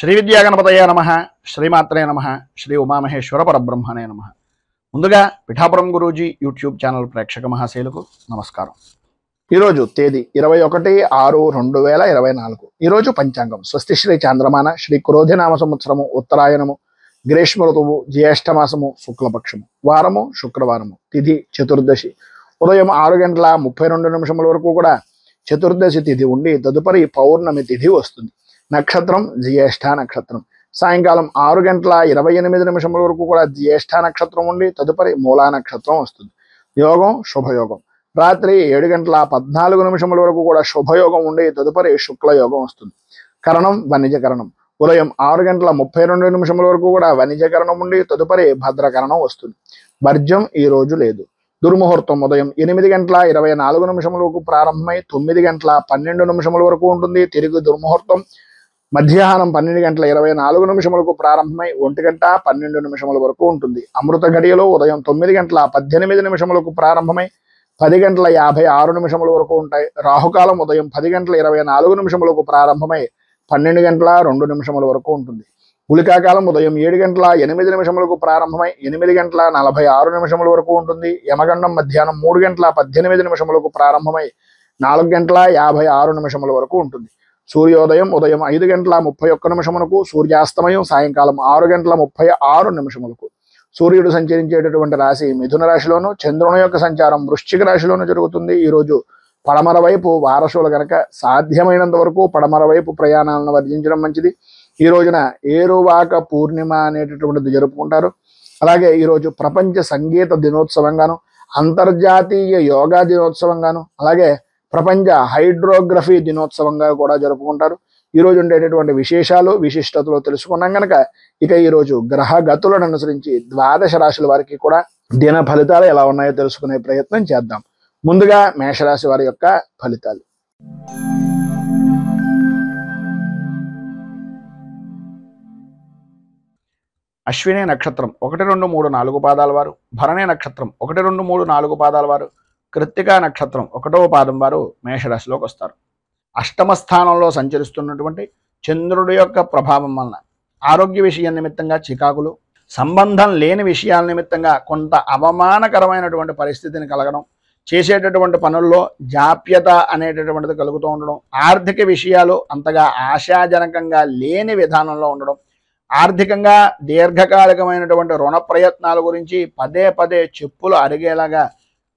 శ్రీ విద్యాగణపతయే నమః, శ్రీమాత్రే నమః, శ్రీ ఉమామహేశ్వర పరబ్రహ్మణే నమః. ముందుగా పిఠాపురం గురూజీ యూట్యూబ్ ఛానల్ ప్రేక్షక మహాశయులకు నమస్కారం. ఈరోజు తేదీ 21/6/2024. ఈరోజు పంచాంగం స్వస్తి శ్రీ చాంద్రమాన శ్రీ క్రోధినామ సంవత్సరము ఉత్తరాయణము గ్రీష్మ ఋతువు జ్యేష్ఠమాసము శుక్లపక్షము వారము శుక్రవారము తిథి చతుర్దశి ఉదయం 6:32 వరకు కూడా చతుర్దశి తిథి ఉండి తదుపరి పౌర్ణమి తిథి వస్తుంది. నక్షత్రం జ్యేష్ఠ నక్షత్రం. సాయంకాలం 6:28 వరకు కూడా జ్యేష్ఠ నక్షత్రం ఉండి తదుపరి మూలా నక్షత్రం వస్తుంది. యోగం శుభయోగం. రాత్రి 7:14 వరకు కూడా శుభయోగం ఉండి తదుపరి శుక్లయోగం వస్తుంది. కరణం వణిజకరణం. ఉదయం 6:32 వరకు కూడా వణిజకరణం ఉండి తదుపరి భద్రకరణం వస్తుంది. వర్జ్యం ఈ రోజు లేదు. దుర్ముహూర్తం ఉదయం 8:24 వరకు ప్రారంభమై 9:12 వరకు ఉంటుంది. తిరిగి దుర్ముహూర్తం మధ్యాహ్నం 12:24 ప్రారంభమై 1:12 వరకు ఉంటుంది. అమృత ఘడియలు ఉదయం 9:18 ప్రారంభమై 10:56 వరకు ఉంటాయి. రాహుకాలం ఉదయం 10:24 ప్రారంభమై 12:02 వరకు ఉంటుంది. ఉలికాకాలం ఉదయం 7:08 ప్రారంభమై 8:46 వరకు ఉంటుంది. యమగండం మధ్యాహ్నం 3:18 ప్రారంభమై 4:56 వరకు ఉంటుంది. సూర్యోదయం ఉదయం 5:31 సూర్యాస్తమయం సాయంకాలం 6:36 సూర్యుడు సంచరించేటటువంటి రాశి మిథున రాశిలోను, చంద్రుని యొక్క సంచారం వృశ్చిక రాశిలోను జరుగుతుంది. ఈరోజు పడమర వైపు వారసులు కనుక సాధ్యమైనంత వరకు పడమర వైపు ప్రయాణాలను వర్జించడం మంచిది. ఈ రోజున ఏరువాక పూర్ణిమ అనేటటువంటిది జరుపుకుంటారు. అలాగే ఈరోజు ప్రపంచ సంగీత దినోత్సవంగాను, అంతర్జాతీయ యోగా దినోత్సవంగాను, అలాగే ప్రపంచ హైడ్రోగ్రఫీ దినోత్సవంగా కూడా జరుపుకుంటారు. ఈరోజు ఉండేటటువంటి విశేషాలు విశిష్టతలు తెలుసుకున్నాం కనుక ఇక ఈరోజు గ్రహ గతులను అనుసరించి ద్వాదశ రాశుల వారికి కూడా దిన ఫలితాలు ఎలా ఉన్నాయో తెలుసుకునే ప్రయత్నం చేద్దాం. ముందుగా మేషరాశి వారి యొక్క ఫలితాలు. అశ్విని నక్షత్రం 1, 2, 3, 4 పాదాల వారు, భరణి నక్షత్రం 1, 2, 3, 4 పాదాల వారు, కృత్తికా నక్షత్రం 1వ పాదం వారు మేషరాశిలోకి వస్తారు. అష్టమ స్థానంలో సంచరిస్తున్నటువంటి చంద్రుడి యొక్క ప్రభావం వలన ఆరోగ్య విషయం నిమిత్తంగా చికాకులు, సంబంధం లేని విషయాల నిమిత్తంగా కొంత అవమానకరమైనటువంటి పరిస్థితిని కలగడం, చేసేటటువంటి పనుల్లో జాప్యత అనేటటువంటిది కలుగుతూ ఉండడం, ఆర్థిక విషయాలు అంతగా ఆశాజనకంగా లేని విధానంలో ఉండడం, ఆర్థికంగా దీర్ఘకాలికమైనటువంటి రుణ ప్రయత్నాల గురించి పదే పదే చెప్పులు అరిగేలాగా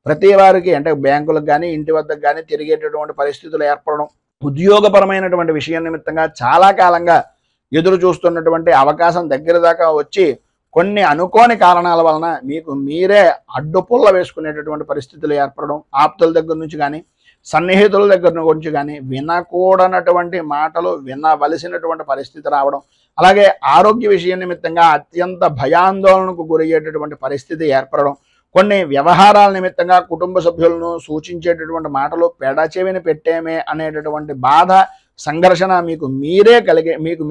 ప్రతి వారికి అంటే బ్యాంకులకు కానీ ఇంటి వద్దకు కానీ తిరిగేటటువంటి పరిస్థితులు ఏర్పడడం, ఉద్యోగపరమైనటువంటి విషయం నిమిత్తంగా చాలా కాలంగా ఎదురు చూస్తున్నటువంటి అవకాశం దగ్గర దాకా వచ్చి కొన్ని అనుకోని కారణాల వలన మీకు మీరే అడ్డుపుల్ల వేసుకునేటటువంటి పరిస్థితులు ఏర్పడడం, ఆప్తుల దగ్గర నుంచి కానీ సన్నిహితుల దగ్గర నుంచి కానీ వినకూడనటువంటి మాటలు వినవలసినటువంటి పరిస్థితి రావడం, అలాగే ఆరోగ్య విషయం నిమిత్తంగా అత్యంత భయాందోళనకు గురయ్యేటటువంటి పరిస్థితి ఏర్పడడం, కొన్ని వ్యవహారాల నిమిత్తంగా కుటుంబ సభ్యులను సూచించేటటువంటి మాటలు పెడచెవిని పెట్టేమే అనేటటువంటి బాధ సంఘర్షణ మీకు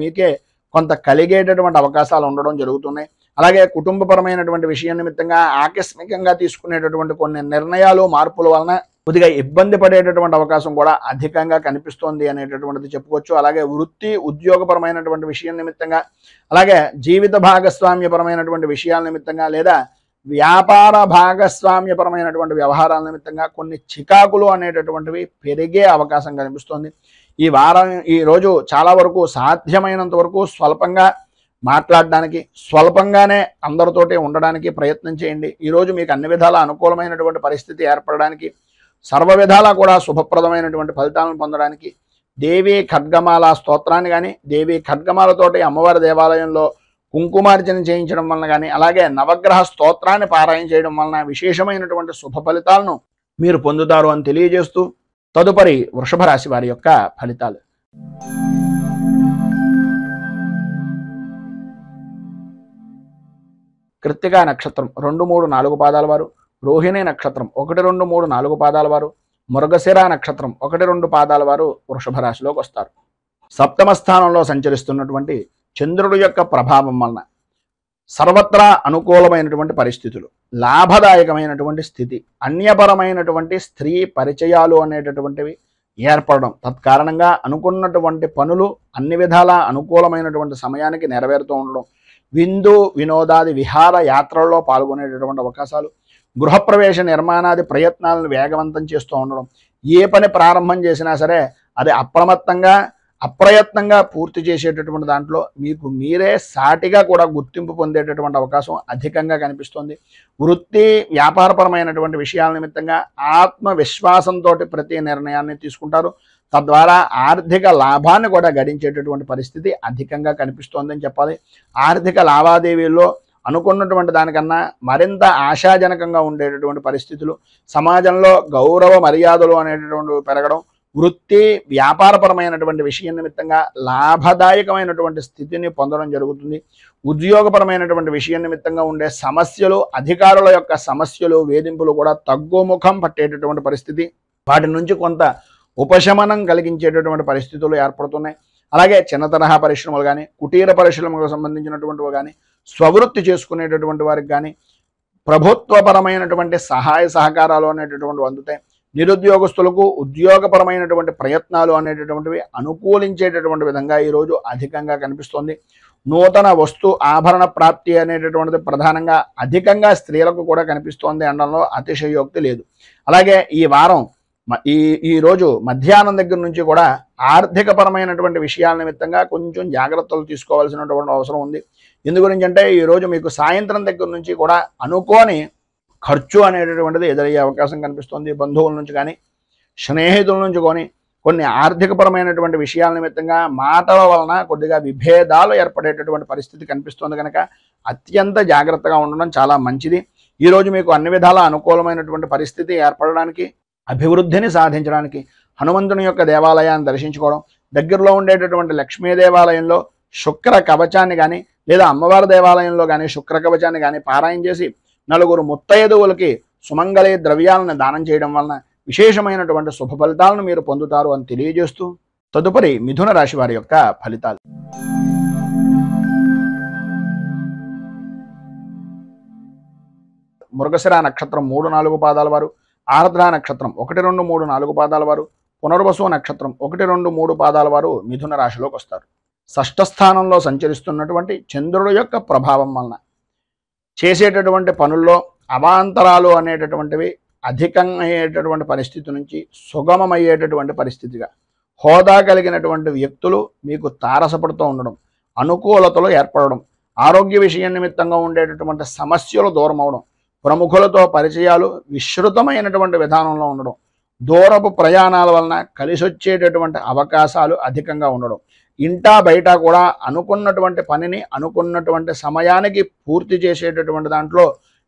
మీకే కొంత కలిగేటటువంటి అవకాశాలు ఉండడం జరుగుతున్నాయి. అలాగే కుటుంబపరమైనటువంటి విషయం నిమిత్తంగా ఆకస్మికంగా తీసుకునేటటువంటి కొన్ని నిర్ణయాలు మార్పుల వలన కొద్దిగా ఇబ్బంది పడేటటువంటి అవకాశం కూడా అధికంగా కనిపిస్తోంది అనేటటువంటిది చెప్పుకోవచ్చు. అలాగే వృత్తి ఉద్యోగపరమైనటువంటి విషయం నిమిత్తంగా, అలాగే జీవిత భాగస్వామ్యపరమైనటువంటి విషయాల నిమిత్తంగా లేదా వ్యాపార భాగస్వామ్యపరమైనటువంటి వ్యవహారాల నిమిత్తంగా కొన్ని చికాకులు అనేటటువంటివి పెరిగే అవకాశం కనిపిస్తోంది. ఈ రోజు చాలా వరకు సాధ్యమైనంత వరకు స్వల్పంగా మాట్లాడడానికి, స్వల్పంగానే అందరితోటి ఉండడానికి ప్రయత్నం చేయండి. ఈరోజు మీకు అన్ని విధాల అనుకూలమైనటువంటి పరిస్థితి ఏర్పడడానికి, సర్వ విధాలా కూడా శుభప్రదమైనటువంటి ఫలితాలను పొందడానికి దేవీ ఖడ్గమాల స్తోత్రాన్ని కానీ, దేవీ ఖడ్గమాలతోటి అమ్మవారి దేవాలయంలో కుంకుమార్చన చేయించడం వలన కానీ, అలాగే నవగ్రహ స్తోత్రాన్ని పారాయణ చేయడం వలన విశేషమైనటువంటి శుభ ఫలితాలను మీరు పొందుతారు అని తెలియజేస్తూ తదుపరి వృషభ రాశి వారి యొక్క ఫలితాలు. కృత్తికా నక్షత్రం 2, 3, 4 పాదాల వారు, రోహిణి నక్షత్రం 1, 2, 3, 4 పాదాల వారు, మృగశిర నక్షత్రం 1, 2 పాదాల వారు వృషభ రాశిలోకి వస్తారు. సప్తమ స్థానంలో సంచరిస్తున్నటువంటి చంద్రుడి యొక్క ప్రభావం వలన సర్వత్రా అనుకూలమైనటువంటి పరిస్థితులు, లాభదాయకమైనటువంటి స్థితి, అన్యపరమైనటువంటి స్త్రీ పరిచయాలు అనేటటువంటివి ఏర్పడడం, తత్కారణంగా అనుకున్నటువంటి పనులు అన్ని విధాలా అనుకూలమైనటువంటి సమయానికి నెరవేరుతూ ఉండడం, విందు వినోదాది విహార యాత్రల్లో పాల్గొనేటటువంటి అవకాశాలు, గృహప్రవేశ నిర్మాణాది ప్రయత్నాలను వేగవంతం చేస్తూ ఉండడం, ఏ పని ప్రారంభం చేసినా సరే అది అప్రయత్నంగా పూర్తి చేసేటటువంటి దాంట్లో మీకు మీరే సాటిగా కూడా గుర్తింపు పొందేటటువంటి అవకాశం అధికంగా కనిపిస్తుంది. వృత్తి వ్యాపారపరమైనటువంటి విషయాల నిమిత్తంగా ఆత్మవిశ్వాసంతో ప్రతి నిర్ణయాన్ని తీసుకుంటారు. తద్వారా ఆర్థిక లాభాన్ని కూడా గడించేటటువంటి పరిస్థితి అధికంగా కనిపిస్తోందని చెప్పాలి. ఆర్థిక లావాదేవీల్లో అనుకున్నటువంటి దానికన్నా మరింత ఆశాజనకంగా ఉండేటటువంటి పరిస్థితులు, సమాజంలో గౌరవ మర్యాదలు అనేటటువంటి పెరగడం, వృత్తి వ్యాపారపరమైనటువంటి విషయం నిమిత్తంగా లాభదాయకమైనటువంటి స్థితిని పొందడం జరుగుతుంది. ఉద్యోగపరమైనటువంటి విషయం నిమిత్తంగా ఉండే సమస్యలు, అధికారుల యొక్క సమస్యలు, వేధింపులు కూడా తగ్గుముఖం పట్టేటటువంటి పరిస్థితి, వాటి నుంచి కొంత ఉపశమనం కలిగించేటటువంటి పరిస్థితులు ఏర్పడుతున్నాయి. అలాగే చిన్న తరహా పరిశ్రమలు కానీ, కుటీర పరిశ్రమలకు సంబంధించినటువంటివి కానీ, స్వవృత్తి చేసుకునేటటువంటి వారికి కానీ ప్రభుత్వపరమైనటువంటి సహాయ సహకారాలు అనేటటువంటివి అందుతాయి. నిరుద్యోగస్తులకు ఉద్యోగపరమైనటువంటి ప్రయత్నాలు అనేటటువంటివి అనుకూలించేటటువంటి విధంగా ఈరోజు అధికంగా కనిపిస్తోంది. నూతన వస్తు ఆభరణ ప్రాప్తి అనేటటువంటిది ప్రధానంగా అధికంగా స్త్రీలకు కూడా కనిపిస్తోంది అనడంలో అతిశయోక్తి లేదు. అలాగే ఈ వారం ఈ రోజు మధ్యాహ్నం దగ్గర నుంచి కూడా ఆర్థికపరమైనటువంటి విషయాల నిమిత్తంగా కొంచెం జాగ్రత్తలు తీసుకోవాల్సినటువంటి అవసరం ఉంది. ఎందు గురించి అంటే ఈరోజు మీకు సాయంత్రం దగ్గర నుంచి కూడా అనుకోని ఖర్చు అనేటటువంటిది ఎదురయ్యే అవకాశం కనిపిస్తుంది. బంధువుల నుంచి కానీ, స్నేహితుల నుంచి కొన్ని ఆర్థికపరమైనటువంటి విషయాల నిమిత్తంగా మాటల వలన కొద్దిగా విభేదాలు ఏర్పడేటటువంటి పరిస్థితి కనిపిస్తుంది. కనుక అత్యంత జాగ్రత్తగా ఉండడం చాలా మంచిది. ఈరోజు మీకు అన్ని విధాల అనుకూలమైనటువంటి పరిస్థితి ఏర్పడడానికి, అభివృద్ధిని సాధించడానికి హనుమంతుని యొక్క దేవాలయాన్ని దర్శించుకోవడం, దగ్గరలో ఉండేటటువంటి లక్ష్మీ దేవాలయంలో శుక్ర కవచాన్ని కానీ, లేదా అమ్మవారి దేవాలయంలో కానీ శుక్ర కవచాన్ని కానీ పారాయణ చేసి నలుగురు ముత్తైదువులకి సుమంగళి ద్రవ్యాలను దానం చేయడం వలన విశేషమైనటువంటి శుభ ఫలితాలను మీరు పొందుతారు అని తెలియజేస్తూ, తదుపరి మిథున రాశి వారి యొక్క ఫలితాలు. మృగశిర నక్షత్రం 3-4 పాదాల వారు, ఆర్ద్ర నక్షత్రం 1, 2, 3, 4 పాదాల వారు, పునర్వసు నక్షత్రం 1, 2, 3 పాదాల వారు మిథున రాశిలోకి వస్తారు. షష్ఠ స్థానంలో సంచరిస్తున్నటువంటి చంద్రుడు యొక్క ప్రభావం వలన చేసేటటువంటి పనుల్లో అవాంతరాలు అనేటటువంటివి అధికమయ్యేటటువంటి పరిస్థితి నుంచి సుగమమయ్యేటటువంటి పరిస్థితిగా, హోదా కలిగినటువంటి వ్యక్తులు మీకు తారసపడుతూ ఉండడం, అనుకూలతలు ఏర్పడడం, ఆరోగ్య విషయం నిమిత్తంగా ఉండేటటువంటి సమస్యలు దూరం అవడం, ప్రముఖులతో పరిచయాలు విస్తృతమైనటువంటి విధానంలో ఉండడం, దూరపు ప్రయాణాల వలన కలిసొచ్చేటటువంటి అవకాశాలు అధికంగా ఉండడం, ఇంటా బయట కూడా అనుకున్నటువంటి పనిని అనుకున్నటువంటి సమయానికి పూర్తి చేసేటటువంటి దాంట్లో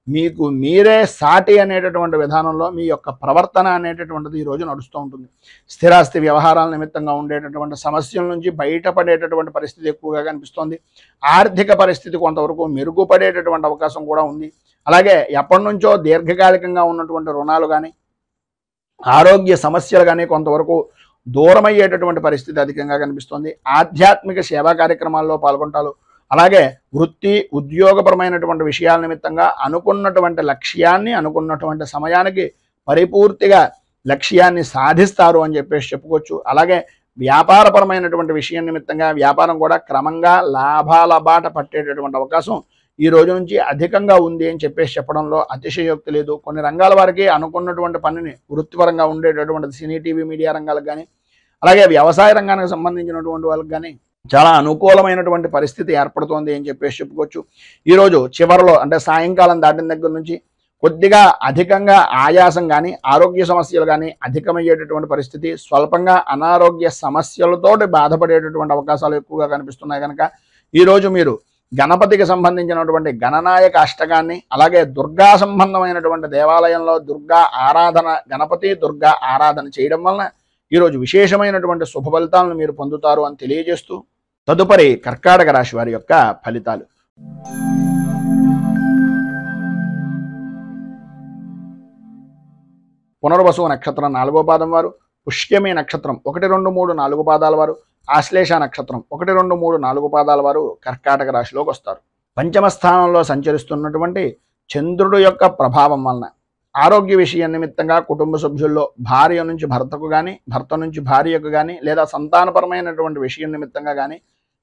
మీకు మీరే సాటి అనేటటువంటి విధానంలో మీ యొక్క ప్రవర్తన అనేటటువంటిది ఈరోజు నడుస్తూ ఉంటుంది. స్థిరాస్తి వ్యవహారాల నిమిత్తంగా ఉండేటటువంటి సమస్యల నుంచి బయటపడేటటువంటి పరిస్థితి ఎక్కువగా కనిపిస్తోంది. ఆర్థిక పరిస్థితి కొంతవరకు మెరుగుపడేటటువంటి అవకాశం కూడా ఉంది. అలాగే ఎప్పటి నుంచో దీర్ఘకాలికంగా ఉన్నటువంటి రుణాలు కానీ, ఆరోగ్య సమస్యలు కానీ కొంతవరకు దూరమయ్యేటటువంటి పరిస్థితి అధికంగా కనిపిస్తుంది. ఆధ్యాత్మిక సేవా కార్యక్రమాల్లో పాల్గొంటారు. అలాగే వృత్తి ఉద్యోగపరమైనటువంటి విషయాల నిమిత్తంగా అనుకున్నటువంటి లక్ష్యాన్ని అనుకున్నటువంటి సమయానికి పరిపూర్తిగా లక్ష్యాన్ని సాధిస్తారు అని చెప్పేసి చెప్పుకోవచ్చు. అలాగే వ్యాపారపరమైనటువంటి విషయం నిమిత్తంగా వ్యాపారం కూడా క్రమంగా లాభాల బాట పట్టేటటువంటి అవకాశం ఈ రోజు నుంచి అధికంగా ఉంది అని చెప్పేసి చెప్పడంలో అతిశయోక్తి లేదు. కొన్ని రంగాల వారికి అనుకున్నటువంటి పనిని వృత్తిపరంగా ఉండేటటువంటి సినీ, టీవీ, మీడియా రంగాలకు కానీ, అలాగే వ్యవసాయ రంగానికి సంబంధించినటువంటి వాళ్ళకి కానీ చాలా అనుకూలమైనటువంటి పరిస్థితి ఏర్పడుతోంది అని చెప్పేసి చెప్పుకోవచ్చు. ఈరోజు చివరిలో అంటే సాయంకాలం దాటిన దగ్గర నుంచి కొద్దిగా అధికంగా ఆయాసం కానీ, ఆరోగ్య సమస్యలు కానీ అధికమయ్యేటటువంటి పరిస్థితి, స్వల్పంగా అనారోగ్య సమస్యలతోటి బాధపడేటటువంటి అవకాశాలు ఎక్కువగా కనిపిస్తున్నాయి. కనుక ఈరోజు మీరు గణపతికి సంబంధించినటువంటి గణనాయక అష్టకాన్ని, అలాగే దుర్గా సంబంధమైనటువంటి దేవాలయంలో దుర్గా ఆరాధన, గణపతి దుర్గా ఆరాధన చేయడం వలన ఈరోజు విశేషమైనటువంటి శుభ ఫలితాలను మీరు పొందుతారు అని తెలియజేస్తూ, తదుపరి కర్కాటక రాశి వారి యొక్క ఫలితాలు. పునర్వసు నక్షత్రం 4వ పాదం వారు, పుష్యమి నక్షత్రం 1, 2, 3, 4 పాదాల వారు, ఆశ్లేష నక్షత్రం 1, 2, 3, 4 పాదాల వారు కర్కాటక రాశిలోకి వస్తారు. పంచమ స్థానంలో సంచరిస్తున్నటువంటి చంద్రుడు యొక్క ప్రభావం వలన ఆరోగ్య విషయం నిమిత్తంగా కుటుంబ సభ్యుల్లో భార్య నుంచి భర్తకు కానీ, భర్త నుంచి భార్యకు కానీ, లేదా సంతానపరమైనటువంటి విషయం నిమిత్తంగా కానీ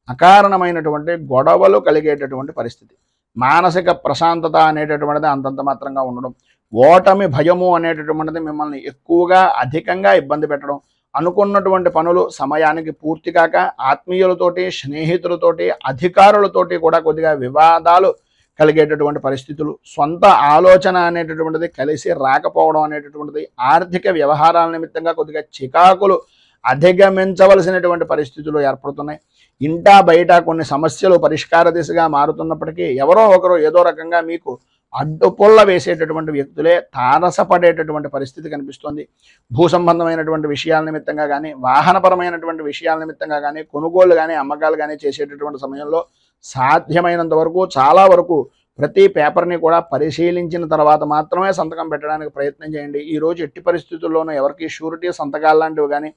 అకారణమైనటువంటి గొడవలు కలిగేటటువంటి పరిస్థితి. మానసిక ప్రశాంతత అనేటటువంటిది అంతంత మాత్రంగా ఉండడం, ఓటమి భయము అనేటటువంటిది మిమ్మల్ని ఎక్కువగా అధికంగా ఇబ్బంది పెట్టడం, అనుకున్నటువంటి పనులు సమయానికి పూర్తి కాక ఆత్మీయులతోటి, స్నేహితులతోటి, అధికారులతోటి కూడా కొద్దిగా వివాదాలు కలిగేటటువంటి పరిస్థితులు, సొంత ఆలోచన అనేటటువంటిది కలిసి రాకపోవడం అనేటటువంటిది, ఆర్థిక వ్యవహారాల నిమిత్తంగా కొద్దిగా చికాకులు అధిగమించవలసినటువంటి పరిస్థితులు ఏర్పడుతున్నాయి. ఇంటా బయట కొన్ని సమస్యలు పరిష్కార దిశగా మారుతున్నప్పటికీ ఎవరో ఒకరు ఏదో రకంగా మీకు అడ్డుపుల్ల వేసేటటువంటి వ్యక్తులే తారసపడేటటువంటి పరిస్థితి కనిపిస్తోంది. భూ సంబంధమైనటువంటి విషయాల నిమిత్తంగా కానీ, వాహనపరమైనటువంటి విషయాల నిమిత్తంగా కానీ, కొనుగోలు కానీ, అమ్మకాలు కానీ చేసేటటువంటి సమయంలో సాధ్యమైనంత వరకు, చాలా వరకు ప్రతి పేపర్ని కూడా పరిశీలించిన తర్వాత మాత్రమే సంతకం పెట్టడానికి ప్రయత్నం చేయండి. ఈరోజు ఎట్టి పరిస్థితుల్లోనూ ఎవరికి షూరిటీ సంతకాలు లాంటివి కానీ,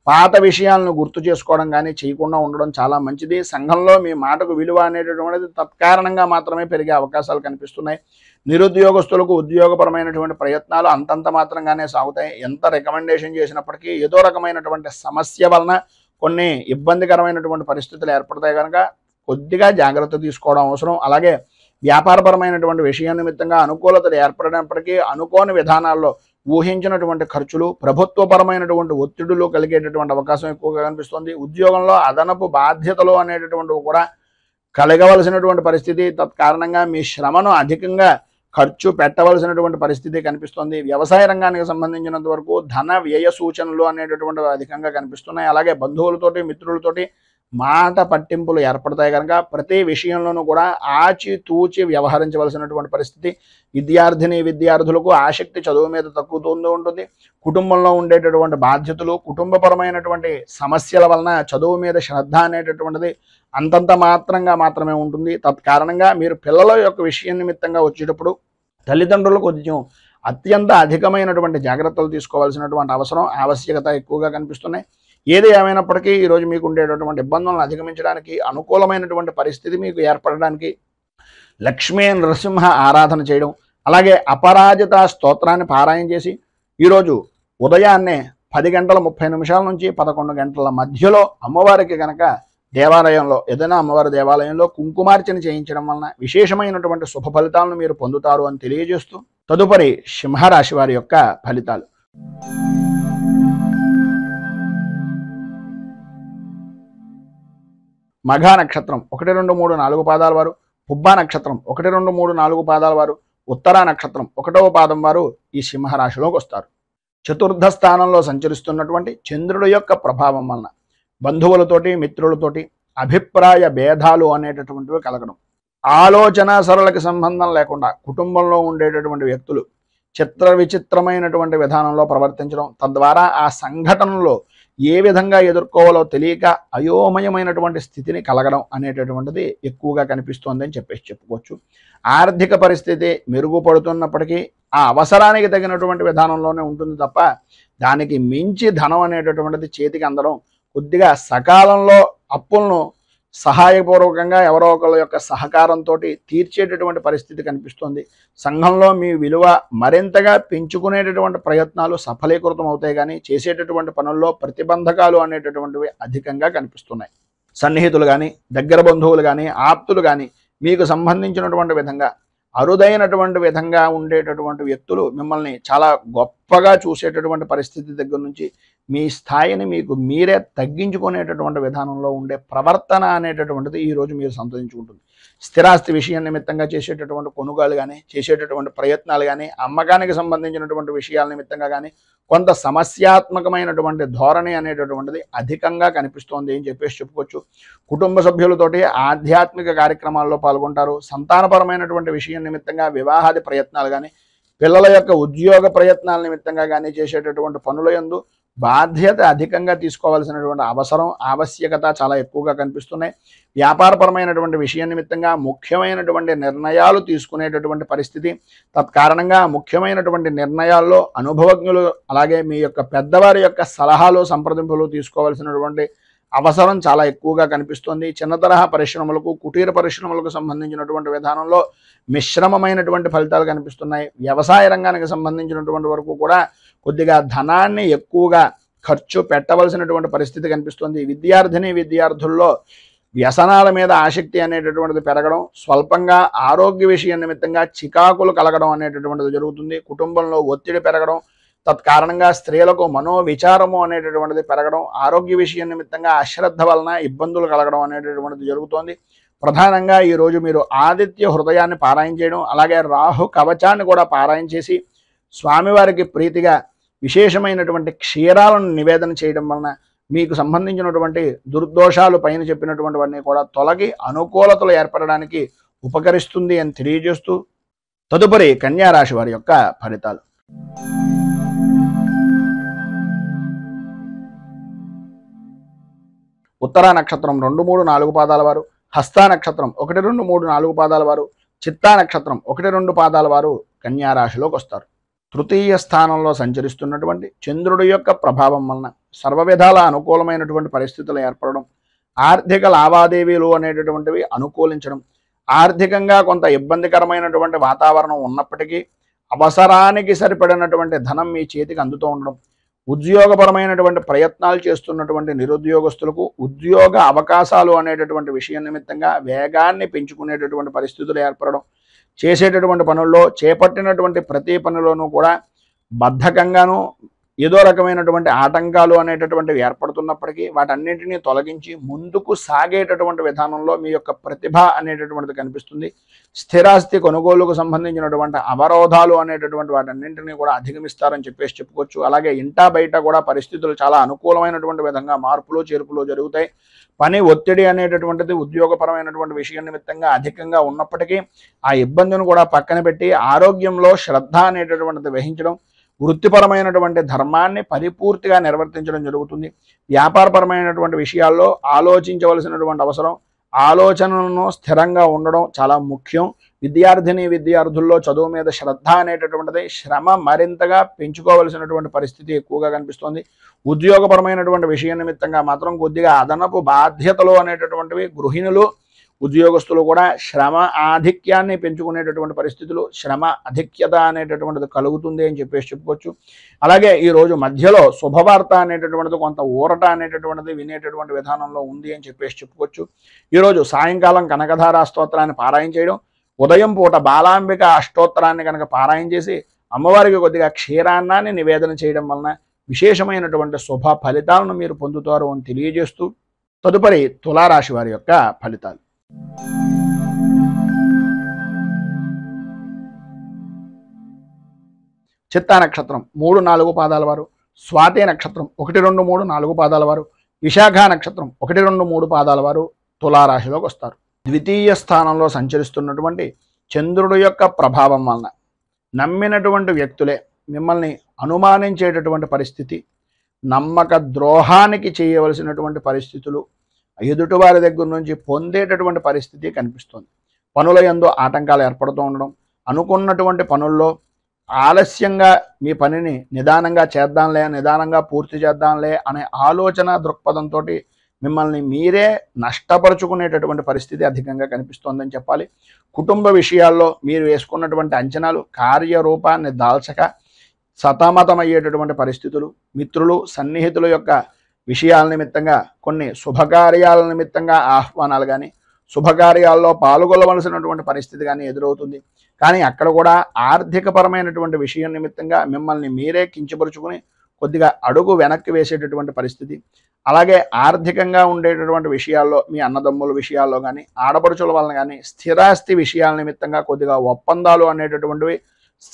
పాత విషయాలను గుర్తు చేసుకోవడం కానీ చేయకుండా ఉండడం చాలా మంచిది. సంఘంలో మీ మాటకు విలువ అనేటటువంటిది తత్కారణంగా మాత్రమే పెరిగే అవకాశాలు కనిపిస్తున్నాయి. నిరుద్యోగస్తులకు ఉద్యోగపరమైనటువంటి ప్రయత్నాలు అంతంత మాత్రంగానే సాగుతాయి. ఎంత రికమెండేషన్ చేసినప్పటికీ ఏదో రకమైనటువంటి సమస్య వలన కొన్ని ఇబ్బందికరమైనటువంటి పరిస్థితులు ఏర్పడతాయి కనుక కొద్దిగా జాగ్రత్త తీసుకోవడం అవసరం. అలాగే వ్యాపారపరమైనటువంటి విషయం నిమిత్తంగా అనుకూలతలు ఏర్పడినప్పటికీ అనుకోని విధానాల్లో ఊహించినటువంటి ఖర్చులు, ప్రభుత్వపరమైనటువంటి ఒత్తిడులు కలిగేటటువంటి అవకాశం ఎక్కువగా కనిపిస్తుంది. ఉద్యోగంలో అదనపు బాధ్యతలు అనేటటువంటివి కూడా కలగవలసినటువంటి పరిస్థితి, తత్కారణంగా మీ శ్రమను అధికంగా ఖర్చు పెట్టవలసినటువంటి పరిస్థితి కనిపిస్తుంది. వ్యవసాయ రంగానికి సంబంధించినంత వరకు ధన వ్యయ సూచనలు అనేటటువంటివి అధికంగా కనిపిస్తున్నాయి. అలాగే బంధువులతోటి, మిత్రులతోటి మాట పట్టింపులు ఏర్పడతాయి కనుక ప్రతి విషయంలోనూ కూడా ఆచితూచి వ్యవహరించవలసినటువంటి పరిస్థితి. విద్యార్థిని విద్యార్థులకు ఆసక్తి చదువు మీద తగ్గుతూ ఉంటుంది. కుటుంబంలో ఉండేటటువంటి బాధ్యతలు, కుటుంబపరమైనటువంటి సమస్యల వలన చదువు మీద శ్రద్ధ అనేటటువంటిది అంతంత మాత్రంగా మాత్రమే ఉంటుంది. తత్కారణంగా మీరు పిల్లల యొక్క విషయం నిమిత్తంగా వచ్చేటప్పుడు తల్లిదండ్రులు కొంచెం అత్యంత అధికమైనటువంటి జాగ్రత్తలు తీసుకోవాల్సినటువంటి ఆవశ్యకత ఎక్కువగా కనిపిస్తున్నాయి. ఏది ఏమైనప్పటికీ ఈరోజు మీకు ఉండేటటువంటి ఇబ్బందులను అధిగమించడానికి, అనుకూలమైనటువంటి పరిస్థితి మీకు ఏర్పడడానికి లక్ష్మీ నరసింహ ఆరాధన చేయడం, అలాగే అపరాజిత స్తోత్రాన్ని పారాయణ చేసి ఈరోజు ఉదయాన్నే 10 గంటల 30 నిమిషాల నుంచి 11 గంటల మధ్యలో అమ్మవారికి కనుక దేవాలయంలో, ఏదైనా అమ్మవారి దేవాలయంలో కుంకుమార్చన చేయించడం వలన విశేషమైనటువంటి శుభ ఫలితాలను మీరు పొందుతారు అని తెలియజేస్తూ తదుపరి సింహరాశి వారి యొక్క ఫలితాలు. మఘా నక్షత్రం 1, 2, 3, 4 పాదాల వారు, పుబ్బా నక్షత్రం 1, 2, 3, 4 పాదాల వారు, ఉత్తరా నక్షత్రం 1వ పాదం వారు ఈ సింహరాశిలోకి వస్తారు. చతుర్థ స్థానంలో సంచరిస్తున్నటువంటి చంద్రుడి యొక్క ప్రభావం వలన బంధువులతోటి, మిత్రులతోటి అభిప్రాయ భేదాలు అనేటటువంటివి కలగడం, ఆలోచన సరళకి సంబంధం లేకుండా కుటుంబంలో ఉండేటటువంటి వ్యక్తులు చిత్ర విచిత్రమైనటువంటి విధానంలో ప్రవర్తించడం, తద్వారా ఆ సంఘటనలో ఏ విధంగా ఎదుర్కోవాలో తెలియక అయోమయమైనటువంటి స్థితిని కలగడం అనేటటువంటిది ఎక్కువగా కనిపిస్తోంది అని చెప్పుకోవచ్చు. ఆర్థిక పరిస్థితి మెరుగుపడుతున్నప్పటికీ ఆ అవసరానికి తగినటువంటి విధానంలోనే ఉంటుంది తప్ప దానికి మించి ధనం అనేటటువంటిది చేతికి అందడం, కొద్దిగా సకాలంలో అప్పులను సహాయపూర్వకంగా ఎవరో ఒకళ్ళ యొక్క సహకారంతో తీర్చేటటువంటి పరిస్థితి కనిపిస్తుంది. సంఘంలో మీ విలువ మరింతగా పెంచుకునేటటువంటి ప్రయత్నాలు సఫలీకృతం అవుతాయి, కానీ చేసేటటువంటి పనుల్లో ప్రతిబంధకాలు అనేటటువంటివి అధికంగా కనిపిస్తున్నాయి. సన్నిహితులు కానీ, దగ్గర బంధువులు కానీ, ఆప్తులు కానీ మీకు సంబంధించినటువంటి విధంగా అరుదైనటువంటి విధంగా ఉండేటటువంటి వ్యక్తులు మిమ్మల్ని చాలా గొప్పగా చూసేటటువంటి పరిస్థితి దగ్గర నుంచి మీ స్థాయిని మీకు మీరే తగ్గించుకునేటటువంటి విధానంలో ఉండే ప్రవర్తన అనేటటువంటిది ఈరోజు మీరు సంతరించుకుంటుంది. స్థిరాస్తి విషయం నిమిత్తంగా చేసేటటువంటి కొనుగోలు కానీ, చేసేటటువంటి ప్రయత్నాలు కానీ, అమ్మకానికి సంబంధించినటువంటి విషయాల నిమిత్తంగా కానీ కొంత సమస్యాత్మకమైనటువంటి ధోరణి అనేటటువంటిది అధికంగా కనిపిస్తోంది అని చెప్పుకోవచ్చు. కుటుంబ సభ్యులతోటి ఆధ్యాత్మిక కార్యక్రమాల్లో పాల్గొంటారు. సంతానపరమైనటువంటి విషయం నిమిత్తంగా వివాహాది ప్రయత్నాలు కానీ, పిల్లల యొక్క ఉద్యోగ ప్రయత్నాల నిమిత్తంగా కానీ చేసేటటువంటి పనుల యందు బాధ్యత అధికంగా తీసుకోవాల్సినటువంటి ఆవశ్యకత చాలా ఎక్కువగా కనిపిస్తున్నాయి. వ్యాపారపరమైనటువంటి విషయం నిమిత్తంగా ముఖ్యమైనటువంటి నిర్ణయాలు తీసుకునేటటువంటి పరిస్థితి, తత్కారణంగా ముఖ్యమైనటువంటి నిర్ణయాల్లో అనుభవజ్ఞులు అలాగే మీ యొక్క పెద్దవారి యొక్క సలహాలు సంప్రదింపులు తీసుకోవాల్సినటువంటి అవసరం చాలా ఎక్కువగా కనిపిస్తుంది. చిన్న తరహా పరిశ్రమలకు, కుటీర పరిశ్రమలకు సంబంధించినటువంటి విధానంలో మిశ్రమమైనటువంటి ఫలితాలు కనిపిస్తున్నాయి. వ్యవసాయ రంగానికి సంబంధించినటువంటి వరకు కూడా కొద్దిగా ధనాన్ని ఎక్కువగా ఖర్చు పెట్టవలసినటువంటి పరిస్థితి కనిపిస్తుంది. విద్యార్థుల్లో వ్యసనాల మీద ఆసక్తి అనేటటువంటిది పెరగడం, స్వల్పంగా ఆరోగ్య విషయం నిమిత్తంగా చికాకులు కలగడం అనేటటువంటిది జరుగుతుంది. కుటుంబంలో ఒత్తిడి పెరగడం, తత్కారణంగా స్త్రీలకు మనోవిచారము అనేటటువంటిది పెరగడం, ఆరోగ్య విషయం నిమిత్తంగా అశ్రద్ధ వలన ఇబ్బందులు కలగడం అనేటటువంటిది జరుగుతోంది. ప్రధానంగా ఈరోజు మీరు ఆదిత్య హృదయాన్ని పారాయణ చేయడం, అలాగే రాహు కవచాన్ని కూడా పారాయణ చేసి స్వామివారికి ప్రీతిగా విశేషమైనటువంటి క్షీరాలను నివేదన చేయడం వలన మీకు సంబంధించినటువంటి దుర్దోషాలు పైన చెప్పినటువంటివన్నీ కూడా తొలగి అనుకూలతలు ఏర్పడడానికి ఉపకరిస్తుంది అని తెలియజేస్తూ, తదుపరి కన్యా రాశి వారి యొక్క ఫలితాలు. ఉత్తరా నక్షత్రం 2, 3, 4 పాదాల వారు, హస్తా నక్షత్రం 1, 2, 3, 4 పాదాల వారు, చిత్తా నక్షత్రం 1, 2 పాదాల వారు కన్యా రాశిలోకి వస్తారు. తృతీయ స్థానంలో సంచరిస్తున్నటువంటి చంద్రుడి యొక్క ప్రభావం వలన సర్వ విధాల అనుకూలమైనటువంటి పరిస్థితులు ఏర్పడడం, ఆర్థిక లావాదేవీలు అనేటటువంటివి అనుకూలించడం, ఆర్థికంగా కొంత ఇబ్బందికరమైనటువంటి వాతావరణం ఉన్నప్పటికీ అవసరానికి సరిపడినటువంటి ధనం మీ చేతికి అందుతూ ఉండడం, ఉద్యోగపరమైనటువంటి ప్రయత్నాలు చేస్తున్నటువంటి నిరుద్యోగస్తులకు ఉద్యోగ అవకాశాలు అనేటటువంటి విషయం నిమిత్తంగా వేగాన్ని పెంచుకునేటటువంటి పరిస్థితులు ఏర్పడడం, చేసేటటువంటి పనుల్లో చేపట్టినటువంటి ప్రతి పనిలోనూ కూడా బద్ధకంగాను ఏదో రకమైనటువంటి ఆటంకాలు అనేటటువంటివి ఏర్పడుతున్నప్పటికీ వాటన్నింటినీ తొలగించి ముందుకు సాగేటటువంటి విధానంలో మీ యొక్క ప్రతిభ అనేటటువంటిది కనిపిస్తుంది. స్థిరాస్తి కొనుగోలుకు సంబంధించినటువంటి అవరోధాలు అనేటటువంటి వాటన్నింటినీ కూడా అధిగమిస్తారని చెప్పుకోవచ్చు. అలాగే ఇంటా బయట కూడా పరిస్థితులు చాలా అనుకూలమైనటువంటి విధంగా మార్పులు చేర్పులు జరుగుతాయి. పని ఒత్తిడి అనేటటువంటిది ఉద్యోగపరమైనటువంటి విషయం నిమిత్తంగా అధికంగా ఉన్నప్పటికీ ఆ ఇబ్బందిని కూడా పక్కన పెట్టి ఆరోగ్యంలో శ్రద్ధ అనేటటువంటిది వహించడం, వృత్తిపరమైనటువంటి ధర్మాన్ని పరిపూర్తిగా నిర్వర్తించడం జరుగుతుంది. వ్యాపారపరమైనటువంటి విషయాల్లో ఆలోచించవలసినటువంటి అవసరం, ఆలోచనలను స్థిరంగా ఉండడం చాలా ముఖ్యం. విద్యార్థుల్లో చదువు మీద శ్రద్ధ అనేటటువంటిది శ్రమ మరింతగా పెంచుకోవలసినటువంటి పరిస్థితి ఎక్కువగా కనిపిస్తోంది. ఉద్యోగపరమైనటువంటి విషయం నిమిత్తంగా మాత్రం కొద్దిగా అదనపు బాధ్యతలు అనేటటువంటివి గృహిణులు, ఉద్యోగస్తులు కూడా శ్రమ ఆధిక్యాన్ని పెంచుకునేటటువంటి పరిస్థితులు, శ్రమ అధిక్యత అనేటటువంటిది కలుగుతుంది అని చెప్పుకోవచ్చు. అలాగే ఈరోజు మధ్యలో శుభవార్త అనేటటువంటిది కొంత ఊరట అనేటటువంటిది వినేటటువంటి విధానంలో ఉంది అని చెప్పుకోవచ్చు. ఈరోజు సాయంకాలం కనకధారా స్తోత్రాన్ని పారాయణ చేయడం, ఉదయం పూట బాలాంబిక అష్టోత్తరాన్ని కనుక పారాయణ చేసి అమ్మవారికి కొద్దిగా క్షీరాన్నాన్ని నివేదన చేయడం వలన విశేషమైనటువంటి శుభ ఫలితాలను మీరు పొందుతారు అని తెలియజేస్తూ, తదుపరి తులారాశి వారి యొక్క ఫలితాలు. చిత్తా నక్షత్రం 3, 4 పాదాల వారు, స్వాతి నక్షత్రం 1, 2, 3, 4 పాదాల వారు, విశాఖ నక్షత్రం 1, 2, 3 పాదాల వారు తులారాశిలోకి వస్తారు. ద్వితీయ స్థానంలో సంచరిస్తున్నటువంటి చంద్రుడి యొక్క ప్రభావం వలన నమ్మినటువంటి వ్యక్తులే మిమ్మల్ని అనుమానించేటటువంటి పరిస్థితి, నమ్మక ద్రోహానికి చేయవలసినటువంటి పరిస్థితులు ఎదుటివారి దగ్గర నుంచి పొందేటటువంటి పరిస్థితి కనిపిస్తుంది. పనుల యందు ఆటంకాలు ఏర్పడుతూ ఉండడం, అనుకున్నటువంటి పనుల్లో ఆలస్యంగా మీ పనిని నిదానంగా పూర్తి చేద్దాంలే అనే ఆలోచన దృక్పథంతో మిమ్మల్ని మీరే నష్టపరుచుకునేటటువంటి పరిస్థితి అధికంగా కనిపిస్తోందని చెప్పాలి. కుటుంబ విషయాల్లో మీరు వేసుకున్నటువంటి అంచనాలు కార్యరూపాన్ని దాల్చక సతమతమయ్యేటటువంటి పరిస్థితులు, మిత్రులు సన్నిహితుల యొక్క విషయాల నిమిత్తంగా కొన్ని శుభకార్యాల నిమిత్తంగా ఆహ్వానాలు కానీ, శుభకార్యాల్లో పాల్గొనవలసినటువంటి పరిస్థితి కానీ ఎదురవుతుంది. కానీ అక్కడ కూడా ఆర్థికపరమైనటువంటి విషయం నిమిత్తంగా మిమ్మల్ని మీరే కించపరుచుకుని కొద్దిగా అడుగు వెనక్కి వేసేటటువంటి పరిస్థితి. అలాగే ఆర్థికంగా ఉండేటటువంటి విషయాల్లో మీ అన్నదమ్ముల విషయాల్లో కానీ, ఆడపడుచుల వలన కానీ, స్థిరాస్తి విషయాల నిమిత్తంగా కొద్దిగా ఒప్పందాలు అనేటటువంటివి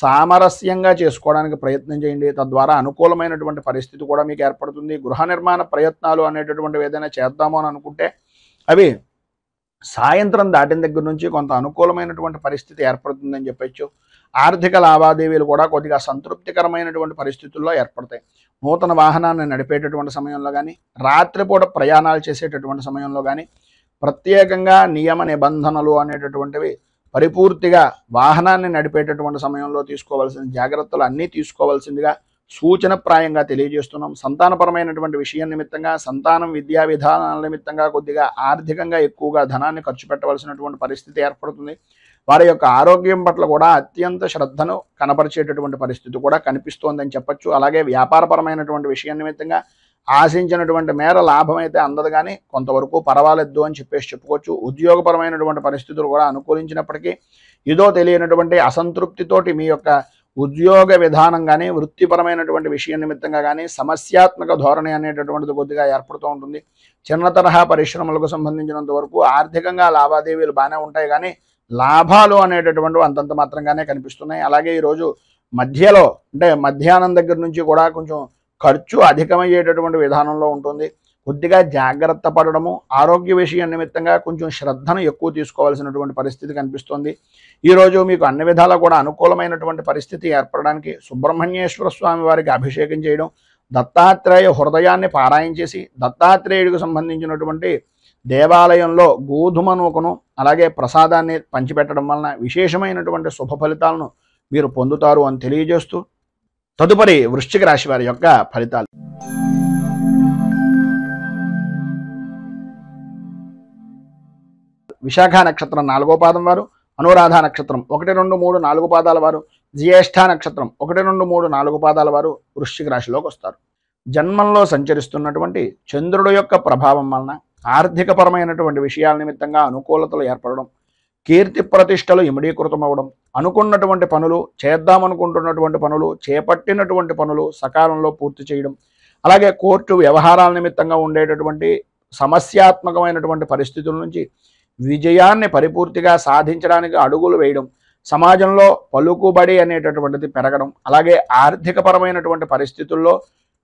సామరస్యంగా చేసుకోవడానికి ప్రయత్నం చేయండి. తద్వారా అనుకూలమైనటువంటి పరిస్థితి కూడా మీకు ఏర్పడుతుంది. గృహ నిర్మాణ ప్రయత్నాలు అనేటటువంటివి ఏదైనా చేద్దామో అని అనుకుంటే అవి సాయంత్రం దాటిన దగ్గర నుంచి కొంత అనుకూలమైనటువంటి పరిస్థితి ఏర్పడుతుందని చెప్పచ్చు. ఆర్థిక లావాదేవీలు కూడా కొద్దిగా సంతృప్తికరమైనటువంటి పరిస్థితుల్లో ఏర్పడతాయి. నూతన వాహనాన్ని నడిపేటటువంటి సమయంలో కానీ, రాత్రిపూట ప్రయాణాలు చేసేటటువంటి సమయంలో కానీ ప్రత్యేకంగా నియమ నిబంధనలు అనేటటువంటివి పరిపూర్తిగా వాహనాన్ని నడిపేటటువంటి సమయంలో తీసుకోవాల్సిన జాగ్రత్తలు అన్నీ తీసుకోవాల్సిందిగా సూచనప్రాయంగా తెలియజేస్తున్నాం. సంతానపరమైనటువంటి విషయం నిమిత్తంగా, సంతానం విద్యా విధానాల నిమిత్తంగా కొద్దిగా ఆర్థికంగా ఎక్కువగా ధనాన్ని ఖర్చు పెట్టవలసినటువంటి పరిస్థితి ఏర్పడుతుంది. వారి యొక్క ఆరోగ్యం పట్ల కూడా అత్యంత శ్రద్ధను కనపరిచేటటువంటి పరిస్థితి కూడా కనిపిస్తోందని చెప్పొచ్చు. అలాగే వ్యాపారపరమైనటువంటి విషయం నిమిత్తంగా ఆశించినటువంటి మేర లాభం అయితే అందదు, కానీ కొంతవరకు పర్వాలేదు అని చెప్పుకోవచ్చు. ఉద్యోగపరమైనటువంటి పరిస్థితులు కూడా అనుకూలించినప్పటికీ ఏదో తెలియనటువంటి అసంతృప్తితోటి మీ యొక్క ఉద్యోగ విధానం కానీ, వృత్తిపరమైనటువంటి విషయం నిమిత్తంగా కానీ సమస్యాత్మక ధోరణి అనేటటువంటిది కొద్దిగా ఏర్పడుతూ ఉంటుంది. చిన్న తరహా పరిశ్రమలకు సంబంధించినంత వరకు ఆర్థికంగా లావాదేవీలు బాగానే ఉంటాయి, కానీ లాభాలు అనేటటువంటివి అంతంత మాత్రంగానే కనిపిస్తున్నాయి. అలాగే ఈరోజు మధ్యలో అంటే మధ్యాహ్నం దగ్గర నుంచి కూడా కొంచెం ఖర్చు అధికమయ్యేటటువంటి విధానంలో ఉంటుంది. కొద్దిగా జాగ్రత్త పడడము, ఆరోగ్య విషయం నిమిత్తంగా కొంచెం శ్రద్ధను ఎక్కువ తీసుకోవాల్సినటువంటి పరిస్థితి కనిపిస్తుంది. ఈరోజు మీకు అన్ని విధాలా కూడా అనుకూలమైనటువంటి పరిస్థితి ఏర్పడడానికి సుబ్రహ్మణ్యేశ్వర స్వామి వారికి అభిషేకం చేయడం, దత్తాత్రేయ హృదయాన్ని పారాయణ చేసి దత్తాత్రేయుడికి సంబంధించినటువంటి దేవాలయంలో గోధుమ నూకను అలాగే ప్రసాదాన్ని పంచిపెట్టడం వలన విశేషమైనటువంటి శుభ ఫలితాలను మీరు పొందుతారు అని తెలియజేస్తూ, తదుపరి వృశ్చిక రాశి వారి యొక్క ఫలితాలు. విశాఖ నక్షత్రం 4వ పాదం వారు, అనురాధ నక్షత్రం 1, 2, 3, 4 పాదాల వారు, జ్యేష్ఠ నక్షత్రం 1, 2, 3, 4 పాదాల వారు వృశ్చిక రాశిలోకి వస్తారు. జన్మంలో సంచరిస్తున్నటువంటి చంద్రుడు యొక్క ప్రభావం వలన ఆర్థికపరమైనటువంటి విషయాల నిమిత్తంగా అనుకూలతలు ఏర్పడడం, కీర్తి ప్రతిష్టలు ఇమిడీకృతమవడం, అనుకున్నటువంటి పనులు, చేద్దామనుకుంటున్నటువంటి పనులు, చేపట్టినటువంటి పనులు సకాలంలో పూర్తి చేయడం, అలాగే కోర్టు వ్యవహారాల నిమిత్తంగా ఉండేటటువంటి సమస్యాత్మకమైనటువంటి పరిస్థితుల నుంచి విజయాన్ని పరిపూర్తిగా సాధించడానికి అడుగులు వేయడం, సమాజంలో పలుకుబడి అనేటటువంటిది పెరగడం, అలాగే ఆర్థికపరమైనటువంటి పరిస్థితుల్లో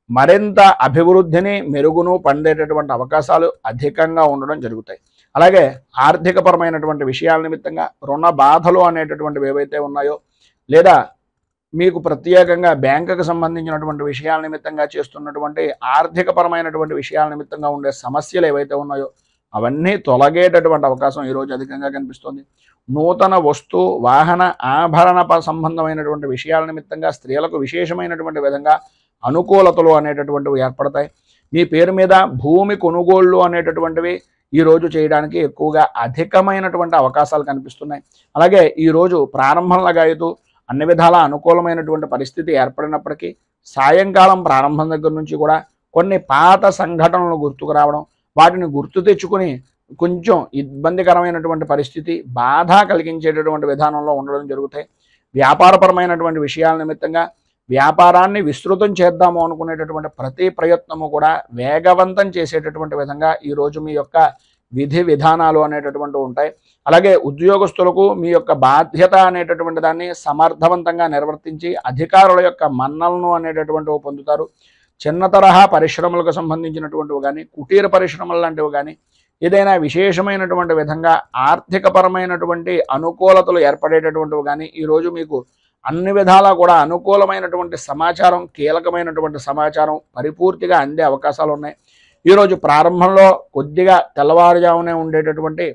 మరింత అభివృద్ధిని మెరుగును పొందేటటువంటి అవకాశాలు అధికంగా ఉండడం జరుగుతాయి. అలాగే ఆర్థికపరమైనటువంటి విషయాల నిమిత్తంగా రుణ బాధలు అనేటటువంటివి ఏవైతే ఉన్నాయో, లేదా మీకు ప్రత్యేకంగా బ్యాంకుకు సంబంధించినటువంటి విషయాల నిమిత్తంగా చేస్తున్నటువంటి ఆర్థికపరమైనటువంటి విషయాల నిమిత్తంగా ఉండే సమస్యలు ఏవైతే ఉన్నాయో అవన్నీ తొలగేటటువంటి అవకాశం ఈరోజు అధికంగా కనిపిస్తుంది. నూతన వస్తు వాహన ఆభరణ సంబంధమైనటువంటి విషయాల నిమిత్తంగా స్త్రీలకు విశేషమైనటువంటి విధంగా అనుకూలతలు అనేటటువంటివి ఏర్పడతాయి. మీ పేరు మీద భూమి కొనుగోళ్ళు అనేటటువంటివి ఈరోజు చేయడానికి ఎక్కువగా అధికమైనటువంటి అవకాశాలు కనిపిస్తున్నాయి. అలాగే ఈరోజు ప్రారంభంలాగా అయితే అన్ని విధాల అనుకూలమైనటువంటి పరిస్థితి ఏర్పడినప్పటికీ సాయంకాలం ప్రారంభం దగ్గర నుంచి కూడా కొన్ని పాత సంఘటనలు గుర్తుకు రావడం, వాటిని గుర్తు తెచ్చుకుని కొంచెం ఇబ్బందికరమైనటువంటి పరిస్థితి, బాధ కలిగించేటటువంటి విధానంలో ఉండడం జరుగుతాయి. వ్యాపారపరమైనటువంటి విషయాల నిమిత్తంగా వ్యాపారాన్ని విస్తృతం చేద్దాము అనుకునేటటువంటి ప్రతి ప్రయత్నము కూడా వేగవంతం చేసేటటువంటి విధంగా ఈరోజు మీ యొక్క విధి విధానాలు అనేటటువంటివి ఉంటాయి. అలాగే ఉద్యోగస్తులకు మీ యొక్క బాధ్యత అనేటటువంటి దాన్ని సమర్థవంతంగా నిర్వర్తించి అధికారుల యొక్క మన్నలను అనేటటువంటివి పొందుతారు. చిన్న తరహా పరిశ్రమలకు సంబంధించినటువంటివి కానీ, కుటీర పరిశ్రమలు లాంటివి కానీ ఏదైనా విశేషమైనటువంటి విధంగా ఆర్థికపరమైనటువంటి అనుకూలతలు ఏర్పడేటటువంటివి కానీ ఈరోజు మీకు అన్ని విధాలా కూడా అనుకూలమైనటువంటి సమాచారం, కీలకమైనటువంటి సమాచారం పరిపూర్తిగా అందే అవకాశాలు ఉన్నాయి. ఈరోజు ప్రారంభంలో కొద్దిగా తెల్లవారుజామునే ఉండేటటువంటి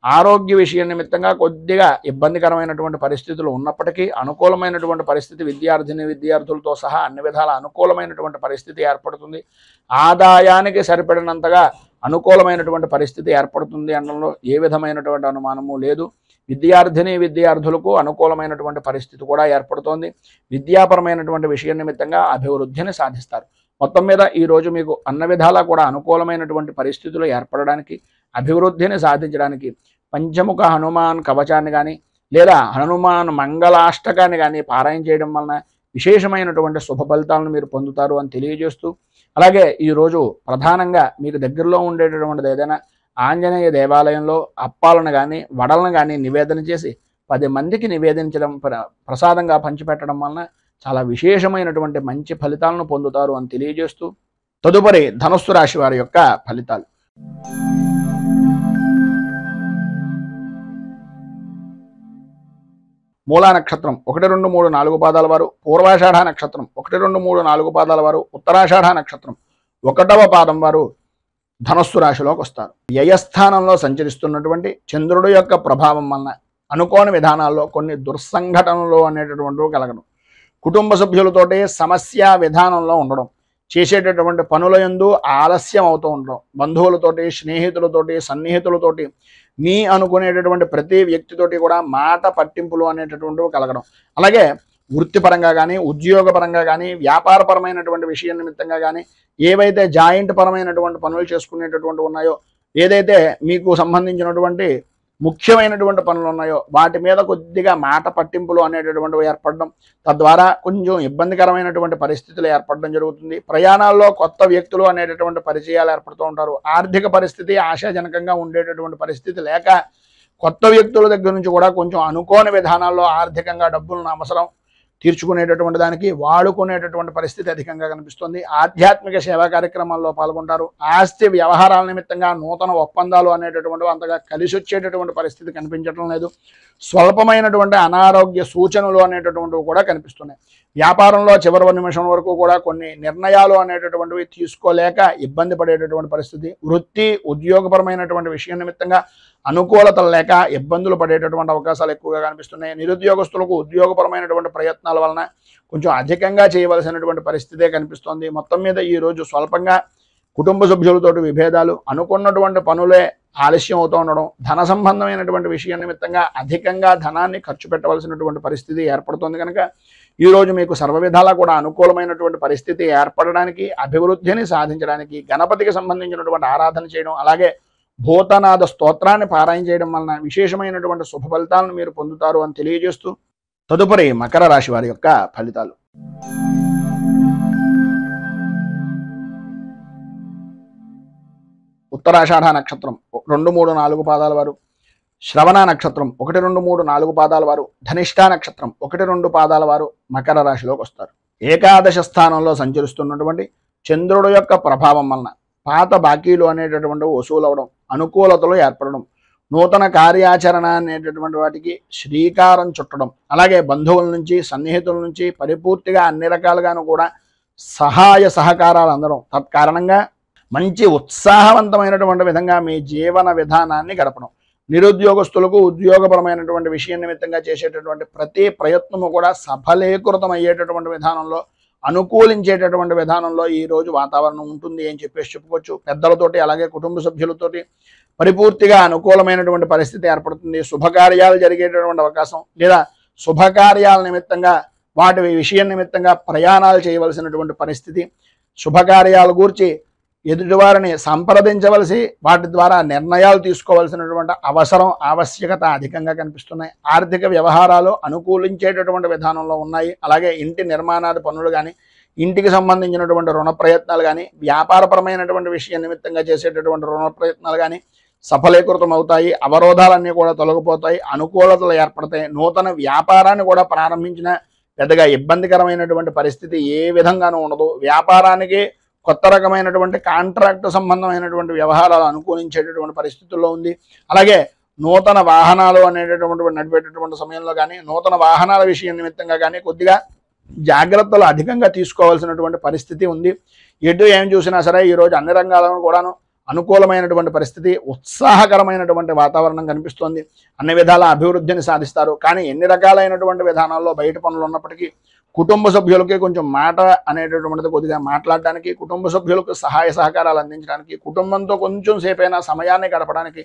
ఆరోగ్య విషయం నిమిత్తంగా కొద్దిగా ఇబ్బందికరమైనటువంటి పరిస్థితులు ఉన్నప్పటికీ అనుకూలమైనటువంటి పరిస్థితి విద్యార్థులతో సహా అన్ని విధాల అనుకూలమైనటువంటి పరిస్థితి ఏర్పడుతుంది. ఆదాయానికి సరిపడినంతగా అనుకూలమైనటువంటి పరిస్థితి ఏర్పడుతుంది అనడంలో ఏ విధమైనటువంటి అనుమానము లేదు. విద్యార్థులకు అనుకూలమైనటువంటి పరిస్థితి కూడా ఏర్పడుతోంది. విద్యాపరమైనటువంటి విషయం నిమిత్తంగా అభివృద్ధిని సాధిస్తారు. మొత్తం మీద ఈరోజు మీకు అన్ని విధాలా కూడా అనుకూలమైనటువంటి పరిస్థితులు ఏర్పడడానికి, అభివృద్ధిని సాధించడానికి పంచముఖ హనుమాన్ కవచాన్ని కానీ లేదా హనుమాన్ మంగళాష్టకాన్ని కానీ పారాయణ చేయడం వలన విశేషమైనటువంటి శుభ ఫలితాలను మీరు పొందుతారు అని తెలియజేస్తూ, అలాగే ఈరోజు ప్రధానంగా మీకు దగ్గరలో ఉండేటటువంటిది ఏదైనా ఆంజనేయ దేవాలయంలో అప్పాలను కానీ వడలను కానీ నివేదన చేసి 10 మందికి నివేదించడం, ప్రసాదంగా పంచిపెట్టడం వలన చాలా విశేషమైనటువంటి మంచి ఫలితాలను పొందుతారు అని తెలియజేస్తూ, తదుపరి ధనుస్సు రాశి వారి యొక్క ఫలితాలు. మూలా నక్షత్రం 1, 2, 3, 4 పాదాల వారు, పూర్వాషాఢ నక్షత్రం 1, 2, 3, 4 పాదాల వారు, ఉత్తరాషాఢ నక్షత్రం 1వ పాదం వారు ధనుస్సు రాశిలోకి వస్తారు. వ్యయస్థానంలో సంచరిస్తున్నటువంటి చంద్రుడు యొక్క ప్రభావం వలన అనుకోని విధానాల్లో కొన్ని దుర్సంఘటనలు అనేటటువంటివి కలగడం, కుటుంబ సభ్యులతోటి సమస్య విధానంలో ఉండడం, చేసేటటువంటి పనుల యందు ఆలస్యం అవుతూ ఉండడం, బంధువులతోటి, స్నేహితులతోటి, సన్నిహితులతోటి, మీ అనుకునేటటువంటి ప్రతి వ్యక్తితోటి కూడా మాట పట్టింపులు అనేటటువంటివి కలగడం. అలాగే వృత్తిపరంగా కానీ, ఉద్యోగపరంగా కానీ, వ్యాపారపరమైనటువంటి విషయం నిమిత్తంగా కానీ, ఏవైతే జాయింట్ పరమైనటువంటి పనులు చేసుకునేటటువంటి ఉన్నాయో, ఏదైతే మీకు సంబంధించినటువంటి ముఖ్యమైనటువంటి పనులు ఉన్నాయో వాటి మీద కొద్దిగా మాట పట్టింపులు అనేటటువంటివి ఏర్పడడం, తద్వారా కొంచెం ఇబ్బందికరమైనటువంటి పరిస్థితులు ఏర్పడడం జరుగుతుంది. ప్రయాణాల్లో కొత్త వ్యక్తులు అనేటటువంటి పరిచయాలు ఏర్పడుతూ ఉంటారు. ఆర్థిక పరిస్థితి ఆశాజనకంగా ఉండేటటువంటి పరిస్థితి లేక కొత్త వ్యక్తుల దగ్గర నుంచి కూడా కొంచెం అనుకోని విధానాల్లో ఆర్థికంగా డబ్బులను అవసరం తీర్చుకునేటటువంటి దానికి వాడుకునేటటువంటి పరిస్థితి అధికంగా కనిపిస్తుంది. ఆధ్యాత్మిక సేవా కార్యక్రమాల్లో పాల్గొంటారు. ఆస్తి వ్యవహారాల నిమిత్తంగా నూతన ఒప్పందాలు అనేటటువంటివి అంతగా కలిసి వచ్చేటటువంటి పరిస్థితి కనిపించడం లేదు. స్వల్పమైనటువంటి అనారోగ్య సూచనలు అనేటటువంటివి కూడా కనిపిస్తున్నాయి. వ్యాపారంలో చివరి నిమిషం వరకు కూడా కొన్ని నిర్ణయాలు అనేటటువంటివి తీసుకోలేక ఇబ్బంది పడేటటువంటి పరిస్థితి. వృత్తి ఉద్యోగపరమైనటువంటి విషయం నిమిత్తంగా అనుకూలతలు లేక ఇబ్బందులు పడేటటువంటి అవకాశాలు ఎక్కువగా కనిపిస్తున్నాయి. నిరుద్యోగస్తులకు ఉద్యోగపరమైనటువంటి ప్రయత్నాల వలన కొంచెం అధికంగా చేయవలసినటువంటి పరిస్థితే కనిపిస్తోంది. మొత్తం మీద ఈరోజు స్వల్పంగా కుటుంబ సభ్యులతోటి విభేదాలు, అనుకున్నటువంటి పనులే ఆలస్యం అవుతూ ఉండడం, ధన సంబంధమైనటువంటి విషయం నిమిత్తంగా అధికంగా ధనాన్ని ఖర్చు పెట్టవలసినటువంటి పరిస్థితి ఏర్పడుతుంది. కనుక ఈరోజు మీకు సర్వ విధాలా కూడా అనుకూలమైనటువంటి పరిస్థితి ఏర్పడడానికి, అభివృద్ధిని సాధించడానికి గణపతికి సంబంధించినటువంటి ఆరాధన చేయడం, అలాగే భూతనాథ స్తోత్రాన్ని పారాయణ చేయడం వలన విశేషమైనటువంటి శుభ ఫలితాలను మీరు పొందుతారు అని తెలియజేస్తూ తదుపరి మకర రాశి వారి యొక్క ఫలితాలు. ఉత్తరాషాఢ నక్షత్రం 2, 3, 4 పాదాల వారు, శ్రవణ నక్షత్రం 1, 2, 3, 4 పాదాల వారు, ధనిష్ఠ నక్షత్రం 1, 2 పాదాల వారు మకర రాశిలోకి వస్తారు. ఏకాదశ స్థానంలో సంచరిస్తున్నటువంటి చంద్రుడు యొక్క ప్రభావం వలన పాత బాకీలు అనేటటువంటి వసూలు అవడం, అనుకూలతలు ఏర్పడడం, నూతన కార్యాచరణ అనేటటువంటి వాటికి శ్రీకారం చుట్టడం, అలాగే బంధువుల నుంచి, సన్నిహితుల నుంచి పరిపూర్తిగా అన్ని రకాలుగాను కూడా సహాయ సహకారాలు అందడం, తత్కారణంగా మంచి ఉత్సాహవంతమైనటువంటి విధంగా మీ జీవన విధానాన్ని గడపడం, నిరుద్యోగస్తులకు ఉద్యోగపరమైనటువంటి విషయం నిమిత్తంగా చేసేటటువంటి ప్రతి ప్రయత్నము కూడా సఫలీకృతం అయ్యేటటువంటి విధానంలో, అనుకూలించేటటువంటి విధానంలో ఈరోజు వాతావరణం ఉంటుంది అని చెప్పేసి చెప్పుకోవచ్చు. పెద్దలతోటి అలాగే కుటుంబ సభ్యులతోటి పరిపూర్తిగా అనుకూలమైనటువంటి పరిస్థితి ఏర్పడుతుంది. శుభకార్యాలు జరిగేటటువంటి అవకాశం, లేదా శుభకార్యాల నిమిత్తంగా వాటి విషయం నిమిత్తంగా ప్రయాణాలు చేయవలసినటువంటి పరిస్థితి, శుభకార్యాల గురించి ఎదుటివారిని సంప్రదించవలసి వాటి ద్వారా నిర్ణయాలు తీసుకోవాల్సినటువంటి అవసరం, ఆవశ్యకత అధికంగా కనిపిస్తున్నాయి. ఆర్థిక వ్యవహారాలు అనుకూలించేటటువంటి విధానంలో ఉన్నాయి. అలాగే ఇంటి నిర్మాణాది పనులు కానీ, ఇంటికి సంబంధించినటువంటి రుణ ప్రయత్నాలు కానీ, వ్యాపారపరమైనటువంటి విషయం నిమిత్తంగా చేసేటటువంటి రుణ ప్రయత్నాలు కానీ సఫలీకృతం అవుతాయి. అవరోధాలన్నీ కూడా తొలగిపోతాయి, అనుకూలతలు ఏర్పడతాయి. నూతన వ్యాపారాన్ని కూడా ప్రారంభించిన పెద్దగా ఇబ్బందికరమైనటువంటి పరిస్థితి ఏ విధంగానూ ఉండదు. వ్యాపారానికి కొత్త రకమైనటువంటి కాంట్రాక్ట్ సంబంధమైనటువంటి వ్యవహారాలు అనుకూలించేటటువంటి పరిస్థితుల్లో ఉంది. అలాగే నూతన వాహనాలు అనేటటువంటి నడిపేటటువంటి సమయంలో కానీ, నూతన వాహనాల విషయం నిమిత్తంగా కానీ కొద్దిగా జాగ్రత్తలు అధికంగా తీసుకోవాల్సినటువంటి పరిస్థితి ఉంది. ఎటు ఏం చూసినా సరే ఈరోజు అన్ని రంగాలను కూడాను అనుకూలమైనటువంటి పరిస్థితి, ఉత్సాహకరమైనటువంటి వాతావరణం కనిపిస్తోంది. అన్ని విధాల అభివృద్ధిని సాధిస్తారు. కానీ ఎన్ని రకాలైనటువంటి విధానాల్లో బయట పనులు ఉన్నప్పటికీ కుటుంబ సభ్యులకి కొంచెం మాట అనేటటువంటిది కొద్దిగా మాట్లాడడానికి, కుటుంబ సభ్యులకు సహాయ సహకారాలు అందించడానికి, కుటుంబంతో కొంచెం సేపైనా సమయాన్ని గడపడానికి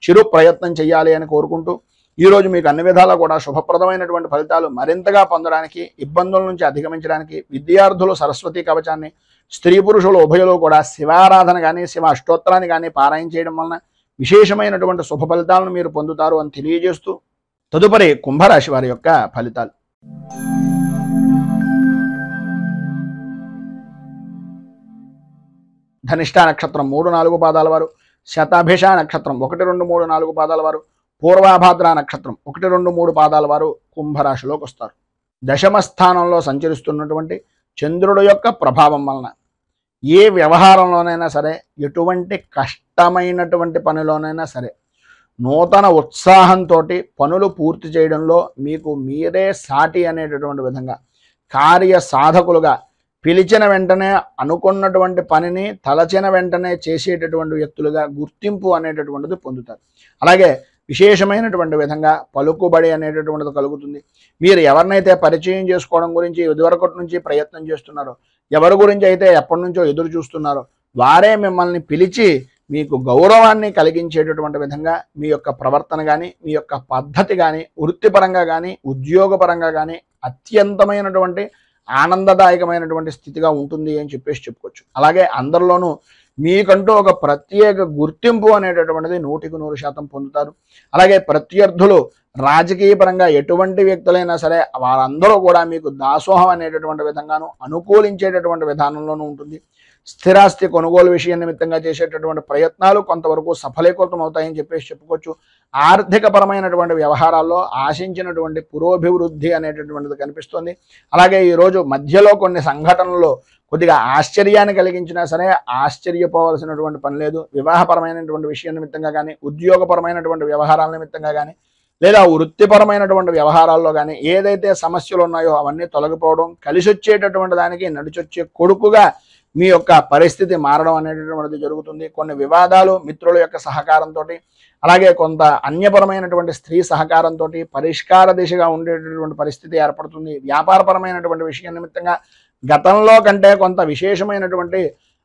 చిరు ప్రయత్నం చేయాలి అని కోరుకుంటూ ఈరోజు మీకు అన్ని విధాలా కూడా శుభప్రదమైనటువంటి ఫలితాలు మరింతగా పొందడానికి, ఇబ్బందుల నుంచి అధిగమించడానికి విద్యార్థులు సరస్వతి కవచాన్ని, స్త్రీ పురుషులు ఉభయులు కూడా శివారాధన కానీ, శివ అష్టోత్తరాన్ని కానీ పారాయణ చేయడం వలన విశేషమైనటువంటి శుభ ఫలితాలను మీరు పొందుతారు అని తెలియజేస్తూ తదుపరి కుంభరాశి వారి యొక్క ఫలితాలు. ధనిష్ఠ నక్షత్రం 3, 4 పాదాల వారు, శతాభిష నక్షత్రం 1, 2, 3, 4 పాదాల వారు, పూర్వాభాద్ర నక్షత్రం 1, 2, 3 పాదాల వారు కుంభరాశిలోకి వస్తారు. దశమ స్థానంలో సంచరిస్తున్నటువంటి చంద్రుడు యొక్క ప్రభావం వలన ఏ వ్యవహారంలోనైనా సరే, ఎటువంటి కష్టమైనటువంటి పనిలోనైనా సరే నూతన ఉత్సాహంతో పనులు పూర్తి చేయడంలో మీకు మీరే సాటి అనేటటువంటి విధంగా కార్య సాధకులుగా, పిలిచిన వెంటనే అనుకున్నటువంటి పనిని తలచిన వెంటనే చేసేటటువంటి వ్యక్తులుగా గుర్తింపు అనేటటువంటిది పొందుతారు. అలాగే విశేషమైనటువంటి విధంగా పలుకుబడి అనేటటువంటిది కలుగుతుంది. మీరు ఎవరినైతే పరిచయం చేసుకోవడం గురించి ఇదివరకటి నుంచి ప్రయత్నం చేస్తున్నారో, ఎవరి గురించి అయితే ఎప్పటి నుంచో ఎదురు చూస్తున్నారో వారే మిమ్మల్ని పిలిచి మీకు గౌరవాన్ని కలిగించేటటువంటి విధంగా మీ యొక్క ప్రవర్తన కానీ, మీ యొక్క పద్ధతి కానీ, వృత్తిపరంగా కానీ, ఉద్యోగపరంగా కానీ అత్యంతమైనటువంటి ఆనందదాయకమైనటువంటి స్థితిగా ఉంటుంది అని చెప్పుకోవచ్చు. అలాగే అందరిలోనూ మీకంటూ ఒక ప్రత్యేక గుర్తింపు అనేటటువంటిది 100% పొందుతారు. అలాగే ప్రత్యర్థులు రాజకీయ పరంగా ఎటువంటి వ్యక్తులైనా సరే వారందరూ కూడా మీకు దాసోహం అనేటటువంటి విధంగాను అనుకూలించేటటువంటి విధానంలోనూ ఉంటుంది. స్థిరాస్తి కొనుగోలు విషయం నిమిత్తంగా చేసేటటువంటి ప్రయత్నాలు కొంతవరకు సఫలీకృతం అవుతాయని చెప్పుకోవచ్చు. ఆర్థిక పరమైనటువంటి వ్యవహారాల్లో ఆశించినటువంటి పురోభివృద్ధి అనేటటువంటిది కనిపిస్తుంది. అలాగే ఈరోజు మధ్యలో కొన్ని సంఘటనలు కొద్దిగా ఆశ్చర్యాన్ని కలిగించినా సరే ఆశ్చర్యపోవలసినటువంటి పని లేదు. వివాహపరమైనటువంటి విషయం నిమిత్తంగా కానీ, ఉద్యోగపరమైనటువంటి వ్యవహారాల నిమిత్తంగా కానీ, లేదా వృత్తిపరమైనటువంటి వ్యవహారాల్లో కానీ ఏదైతే సమస్యలు ఉన్నాయో అవన్నీ తొలగిపోవడం, కలిసి వచ్చేటటువంటి దానికి నడిచొచ్చే కొడుకుగా మీ యొక్క పరిస్థితి మారడం అనేటటువంటిది జరుగుతుంది. కొన్ని వివాదాలు మిత్రుల యొక్క సహకారంతో, అలాగే కొంత అన్యపరమైనటువంటి స్త్రీ సహకారంతో పరిష్కార దిశగా ఉండేటటువంటి పరిస్థితి ఏర్పడుతుంది. వ్యాపారపరమైనటువంటి విషయం నిమిత్తంగా గతంలో కంటే కొంత విశేషమైనటువంటి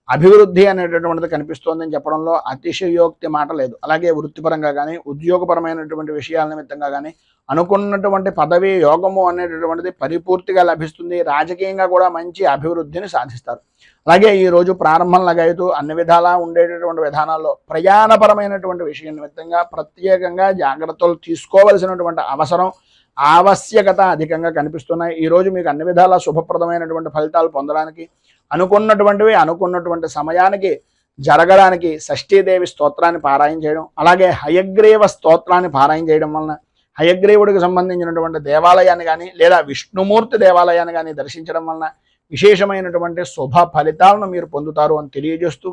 అభివృద్ధి అనేటటువంటిది కనిపిస్తోందని చెప్పడంలో అతిశయోక్తి మాట లేదు. అలాగే వృత్తిపరంగా కానీ, ఉద్యోగపరమైనటువంటి విషయాల నిమిత్తంగా కానీ అనుకున్నటువంటి పదవి యోగము అనేటటువంటిది పరిపూర్తిగా లభిస్తుంది. రాజకీయంగా కూడా మంచి అభివృద్ధిని సాధిస్తారు. అలాగే ఈరోజు ప్రారంభం లగైతూ అన్ని విధాలా ఉండేటటువంటి విధానాల్లో ప్రయాణపరమైనటువంటి విషయం నిమిత్తంగా ప్రత్యేకంగా జాగ్రత్తలు తీసుకోవలసినటువంటి అవసరం, ఆవశ్యకత అధికంగా కనిపిస్తున్నాయి. ఈరోజు మీకు అన్ని విధాలా శుభప్రదమైనటువంటి ఫలితాలు పొందడానికి, అనుకున్నటువంటి సమయానికి జరగడానికి షష్ఠీదేవి స్తోత్రాన్ని పారాయణ చేయడం, అలాగే హయగ్రీవ స్తోత్రాన్ని పారాయణ చేయడం వలన హయగ్రీవుడికి సంబంధించినటువంటి దేవాలయాన్ని కానీ, లేదా విష్ణుమూర్తి దేవాలయాన్ని కానీ దర్శించడం వలన విశేషమైనటువంటి శుభ ఫలితాలను మీరు పొందుతారు అని తెలియజేస్తూ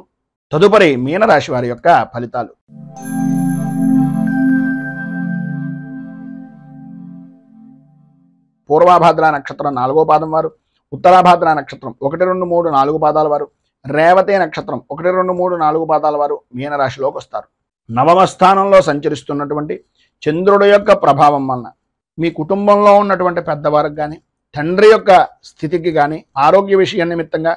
తదుపరి మీనరాశి వారి యొక్క ఫలితాలు. పూర్వాభాద్ర నక్షత్రం 4వ పాదం వారు, ఉత్తరాభాద్ర నక్షత్రం 1, 2, 3, 4 పాదాల వారు, రేవతి నక్షత్రం 1, 2, 3, 4 పాదాల వారు మీనరాశిలోకి వస్తారు. నవమ స్థానంలో సంచరిస్తున్నటువంటి చంద్రుడి యొక్క ప్రభావం వలన మీ కుటుంబంలో ఉన్నటువంటి పెద్దవారికి కానీ, తండ్రి యొక్క స్థితికి కానీ ఆరోగ్య విషయం నిమిత్తంగా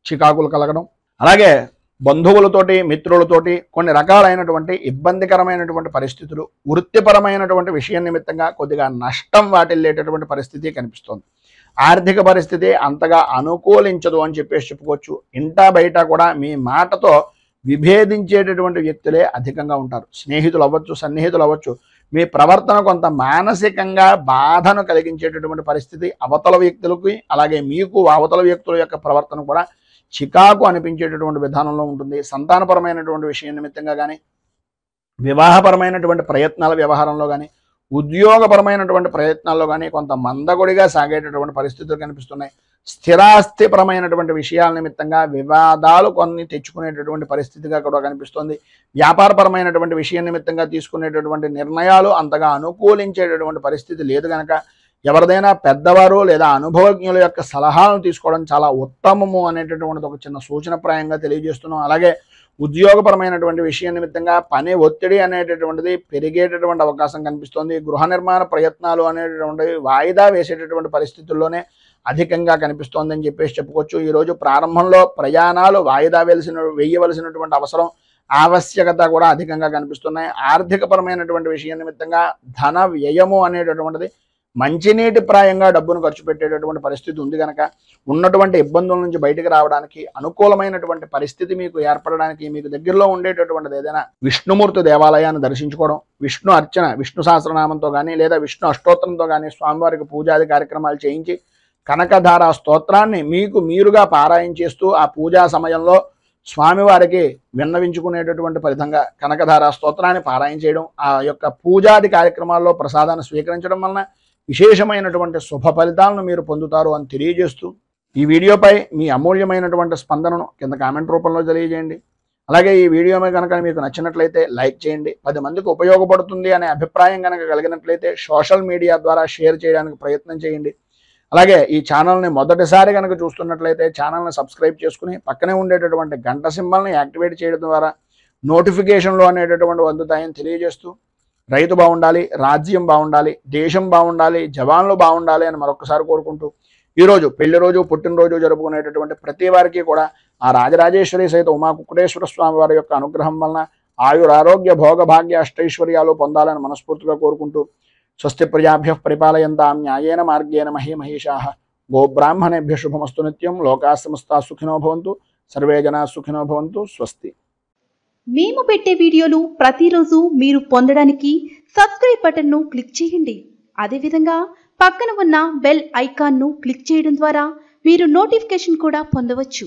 చికాకులు కలగడం, అలాగే బంధువులతోటి, మిత్రులతోటి కొన్ని రకాలైనటువంటి ఇబ్బందికరమైనటువంటి పరిస్థితులు, వృత్తిపరమైనటువంటి విషయం నిమిత్తంగా కొద్దిగా నష్టం వాటిల్లేటటువంటి పరిస్థితి కనిపిస్తోంది. ఆర్థిక పరిస్థితి అంతగా అనుకూలించదు అని చెప్పుకోవచ్చు. ఇంటా బయట కూడా మీ మాటతో విభేదించేటటువంటి వ్యక్తులే అధికంగా ఉంటారు. స్నేహితులు అవ్వచ్చు, సన్నిహితులు అవ్వచ్చు. మీ ప్రవర్తన కొంత మానసికంగా బాధను కలిగించేటటువంటి పరిస్థితి అవతల వ్యక్తులకి, అలాగే మీకు అవతల వ్యక్తుల యొక్క ప్రవర్తన కూడా చికాకు అనిపించేటటువంటి విధానంలో ఉంటుంది. సంతానపరమైనటువంటి విషయం నిమిత్తంగా కానీ, వివాహపరమైనటువంటి ప్రయత్నాల వ్యవహారంలో కానీ, ఉద్యోగపరమైనటువంటి ప్రయత్నాల్లో కానీ కొంత మందకొడిగా సాగేటటువంటి పరిస్థితులు కనిపిస్తున్నాయి. స్థిరాస్తిపరమైనటువంటి విషయాల నిమిత్తంగా వివాదాలు కొన్ని తెచ్చుకునేటటువంటి పరిస్థితిగా కూడా కనిపిస్తుంది. వ్యాపారపరమైనటువంటి విషయం నిమిత్తంగా తీసుకునేటటువంటి నిర్ణయాలు అంతగా అనుకూలించేటటువంటి పరిస్థితి లేదు కనుక ఎవరిదైనా పెద్దవారు లేదా అనుభవజ్ఞుల యొక్క సలహాలను తీసుకోవడం చాలా ఉత్తమము అనేటటువంటిది ఒక చిన్న సూచనప్రాయంగా తెలియజేస్తున్నాం. అలాగే ఉద్యోగపరమైనటువంటి విషయం నిమిత్తంగా పని ఒత్తిడి అనేటటువంటిది పెరిగేటటువంటి అవకాశం కనిపిస్తుంది. గృహ నిర్మాణ ప్రయత్నాలు అనేటటువంటివి వాయిదా వేసేటటువంటి పరిస్థితుల్లోనే అధికంగా కనిపిస్తోందని చెప్పుకోవచ్చు. ఈరోజు ప్రారంభంలో ప్రయాణాలు వాయిదా వేయవలసినటువంటి అవసరం, ఆవశ్యకత కూడా అధికంగా కనిపిస్తున్నాయి. ఆర్థికపరమైనటువంటి విషయం నిమిత్తంగా ధన వ్యయము అనేటటువంటిది మంచినీటి ప్రాయంగా డబ్బును ఖర్చు పెట్టేటటువంటి పరిస్థితి ఉంది కనుక ఉన్నటువంటి ఇబ్బందుల నుంచి బయటకు రావడానికి, అనుకూలమైనటువంటి పరిస్థితి మీకు ఏర్పడడానికి మీకు దగ్గరలో ఉండేటటువంటిది ఏదైనా విష్ణుమూర్తి దేవాలయాన్ని దర్శించుకోవడం, విష్ణు అర్చన, విష్ణు సహస్రనామంతో కానీ లేదా విష్ణు అష్టోత్తరంతో కానీ స్వామివారికి పూజాది కార్యక్రమాలు చేయించి కనకధార స్తోత్రాన్ని మీకు మీరుగా పారాయణ చేస్తూ ఆ పూజా సమయంలో స్వామివారికి విన్నవించుకునేటటువంటి విధంగా కనకధార స్తోత్రాన్ని పారాయణ చేయడం, ఆ యొక్క పూజాది కార్యక్రమాల్లో ప్రసాదాన్ని స్వీకరించడం వలన విశేషమైనటువంటి శుభ ఫలితాలను మీరు పొందుతారు అని తెలియజేస్తూ ఈ వీడియోపై మీ అమూల్యమైనటువంటి స్పందనను కింద కామెంట్ రూపంలో తెలియజేయండి. అలాగే ఈ వీడియో కనుక మీకు నచ్చినట్లయితే లైక్ చేయండి. 10 మందికి ఉపయోగపడుతుంది అనే అభిప్రాయం కనుక కలిగినట్లయితే సోషల్ మీడియా ద్వారా షేర్ చేయడానికి ప్రయత్నం చేయండి. అలాగే ఈ ఛానల్ని మొదటిసారి కనుక చూస్తున్నట్లయితే ఛానల్ని సబ్స్క్రైబ్ చేసుకుని పక్కనే ఉండేటటువంటి గంట సింబల్ని యాక్టివేట్ చేయడం ద్వారా నోటిఫికేషన్లు అనేటటువంటి అందుతాయని తెలియజేస్తూ రైతు బాగుండాలి, రాజ్యం బాగుండాలి, దేశం బాగుండాలి, జవాన్లు బాగుండాలి అని మరొకసారి కోరుకుంటూ ఈరోజు పెళ్లి రోజు, పుట్టినరోజు జరుపుకునేటటువంటి ప్రతి వారికి కూడా ఆ రాజరాజేశ్వరి సహిత ఉమా కుక్కుటేశ్వర స్వామి వారి యొక్క అనుగ్రహం వలన ఆయురారోగ్య భోగ భాగ్య అష్టైశ్వర్యాలు పొందాలని మనస్ఫూర్తిగా కోరుకుంటూ స్వస్తి ప్రజాభ్యః పరిపాలయంతాం న్యాయేన మార్గేణ మహీమహీషాః గోబ్రాహ్మణేభ్యః శుభమస్తు నిత్యం. లోకాః సమస్తాః సుఖినో భవంతు. సర్వే జనాః సుఖినో భవంతు. స్వస్తి. మేము పెట్టే వీడియోలు ప్రతిరోజు మీరు పొందడానికి సబ్స్క్రైబ్ బటన్ను క్లిక్ చేయండి. అదేవిధంగా పక్కన ఉన్న బెల్ ఐకాన్ను క్లిక్ చేయడం ద్వారా మీరు నోటిఫికేషన్ కూడా పొందవచ్చు.